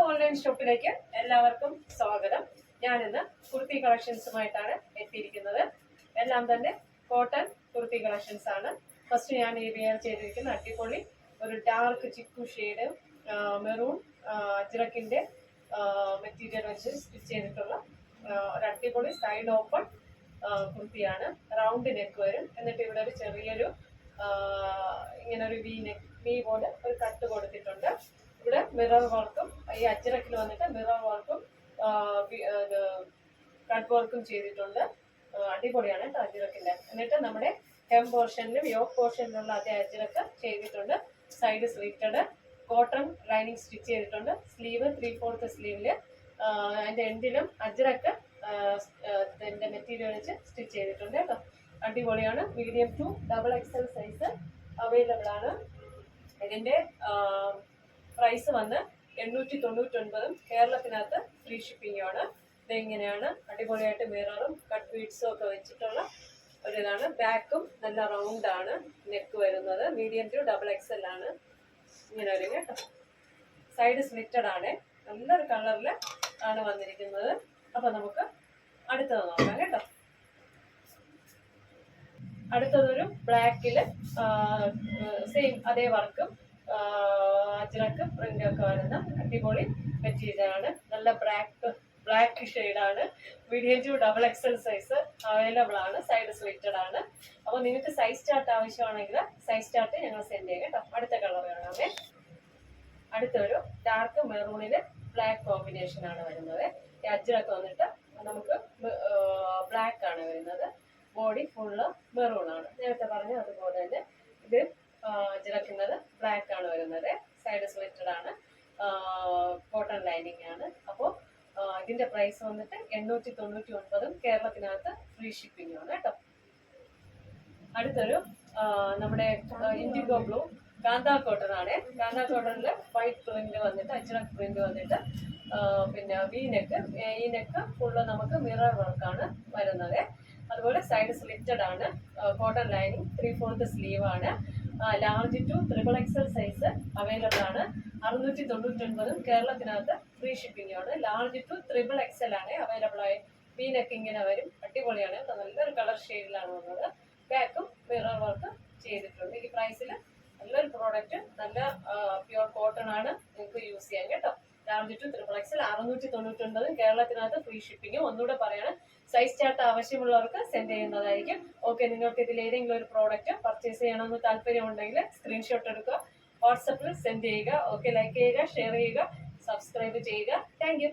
Online ഷോപ്പിലേക്ക് എല്ലാവർക്കും സ്വാഗതം. ഞാനിന്ന് കുർത്തി കളക്ഷൻസുമായിട്ടാണ് എത്തിയിരിക്കുന്നത്. എല്ലാം തന്നെ കോട്ടൺ കുർത്തി കളക്ഷൻസ് ആണ്. ഫസ്റ്റ് ഞാൻ ഈ വെയർ ചെയ്തിരിക്കുന്ന അടിപൊളി ഒരു ഡാർക്ക് ചിക്കു ഷെയ്ഡ് മെറൂൺ അജ്രക്കിന്റെ മെറ്റീരിയൽ വെച്ച് സ്റ്റിച്ച് ചെയ്തിട്ടുള്ള ഒരു അടിപൊളി സൈഡ് ഓപ്പൺ കുർത്തിയാണ്. റൗണ്ട് നെക്ക് വരും. എന്നിട്ട് ഇവിടെ ഒരു ചെറിയൊരു ഇങ്ങനെ ഒരു വി പോലെ ഒരു കട്ട് കൊടുത്തിട്ടുണ്ട്. ഇവിടെ മിറർ വർക്കും ഈ അജ്രക്കിൽ വന്നിട്ട് മിറർ വർക്കും കട്ട് വർക്കും ചെയ്തിട്ടുണ്ട്. അടിപൊളിയാണ് കേട്ടോ അജ്രക്കിന്റെ. എന്നിട്ട് നമ്മുടെ ഹെം പോർഷനിലും യോക്ക് പോർഷനിലുള്ള അതേ അജ്രക്ക് ചെയ്തിട്ടുണ്ട്. Side slitted cotton lining stitch ചെയ്തിട്ടുണ്ട്. സ്ലീവ് 3/4 സ്ലീവില് അതിന്റെ എൻഡിലും അജ്രക്ക് മെറ്റീരിയൽ വെച്ച് സ്റ്റിച്ച് ചെയ്തിട്ടുണ്ട് കേട്ടോ. അടിപൊളിയാണ്. Medium to XXL size available ആണ്. ഇതിന്റെ പ്രൈസ് വന്ന് 899. കേരളത്തിനകത്ത് ഫ്രീ ഷിപ്പിംഗ് ആണ്. ഇതെങ്ങനെയാണ് അടിപൊളിയായിട്ട് മിററും കട്ട് ബീഡ്സും ഒക്കെ വെച്ചിട്ടുള്ള ഒരിതാണ്. ബാക്കും നല്ല റൗണ്ട് ആണ് നെക്ക് വരുന്നത്. മീഡിയം ടു XXL ആണ്. ഇങ്ങനെ വരും കേട്ടോ. സൈഡ് സ്ലിറ്റഡ് ആണ്. നല്ലൊരു കളറിൽ ആണ് വന്നിരിക്കുന്നത്. അപ്പൊ നമുക്ക് അടുത്തത് നോക്കാം കേട്ടോ. അടുത്തതൊരു ബ്ലാക്കില് സെയിം അതേ വർക്കും അജ്രക്ക് പ്രിന്റ് ഒക്കെ വരുന്ന അടിപൊളി മെറ്റീരിയലാണ്. നല്ല ബ്ലാക്ക് ഷെയ്ഡാണ്. Medium to XXL size available ആണ്. സൈഡ് സ്ലിറ്റഡ് ആണ്. അപ്പോൾ നിങ്ങൾക്ക് സൈസ് ചാർട്ട് ആവശ്യമാണെങ്കിൽ സൈസ് ചാർട്ട് ഞങ്ങൾ സെൻഡ് ചെയ്യാം കേട്ടോ. അടുത്ത കളർ കാണാമേ. അടുത്തൊരു ഡാർക്ക് മെറൂണില് ബ്ലാക്ക് കോമ്പിനേഷൻ ആണ് വരുന്നത്. ഈ അജ്രക്ക് വന്നിട്ട് നമുക്ക് ബ്ലാക്ക് ആണ് വരുന്നത്. ബോഡി ഫുള്ള് മെറൂൺ ആണ്. നേരത്തെ പറഞ്ഞ അതുപോലെ തന്നെ ഇത് അജ്രക്കുന്നത് ബ്ലാക്ക് ആണ് വരുന്നത്. സൈഡ് സ്ലിറ്റഡ് ആണ്. കോട്ടൺ ലൈനിങ് ആണ്. അപ്പോൾ ഇതിന്റെ പ്രൈസ് വന്നിട്ട് 899. കേരളത്തിനകത്ത് ഫ്രീ ഷിപ്പിംഗ് ആണ് കേട്ടോ. അടുത്തൊരു നമ്മുടെ ഇൻഡിഗോ ബ്ലൂ കാന്താ കോട്ടൺ ആണ്. കാന്താ കോട്ടണില് വൈറ്റ് പ്രിന്റ് വന്നിട്ട് അജ്രക് പ്രിന്റ് വന്നിട്ട് പിന്നെ ഈ നെക്ക് ഫുള്ള് നമുക്ക് മിറർ വർക്കാണ് വരുന്നത്. അതുപോലെ സൈഡ് സ്ലിറ്റഡ് ആണ്. കോട്ടൺ ലൈനിങ് 3/4 സ്ലീവ് ആണ്. Large to XXL size available ആണ്. 699. കേരളത്തിനകത്ത് ഫ്രീ ഷിപ്പിംഗ് ആണ്. ലാർജ് ടു XXL ആണ് അവൈലബിൾ ആയി. നെക്ക് ഇങ്ങനെ വരും. അടിപൊളിയാണ്. നല്ലൊരു കളർ ഷെയ്ഡിലാണ് വന്നത്. ബാക്കും മിറർ വർക്ക് ചെയ്തിട്ടുണ്ട്. ഈ പ്രൈസിൽ നല്ലൊരു പ്രോഡക്റ്റ്. നല്ല പ്യുവർ കോട്ടൺ ആണ്. നിങ്ങൾക്ക് യൂസ് ചെയ്യാം കേട്ടോ. Large to XXL 699. കേരളത്തിനകത്ത് ഫ്രീ ഷിപ്പിംഗ്. ഒന്നുകൂടെ പറയാണ്, സൈസ് ചാർട്ട് ആവശ്യമുള്ളവർക്ക് സെൻഡ് ചെയ്യുന്നതായിരിക്കും. ഓക്കെ, നിങ്ങൾക്ക് ഇതിൽ ഏതെങ്കിലും ഒരു പ്രോഡക്റ്റ് പർച്ചേസ് ചെയ്യണമെന്ന് താല്പര്യമുണ്ടെങ്കിൽ സ്ക്രീൻഷോട്ട് എടുക്കുക, വാട്സപ്പിൽ സെൻഡ് ചെയ്യുക. ഓക്കെ, ലൈക്ക് ചെയ്യുക, ഷെയർ ചെയ്യുക, സബ്സ്ക്രൈബ് ചെയ്യുക. Thank you.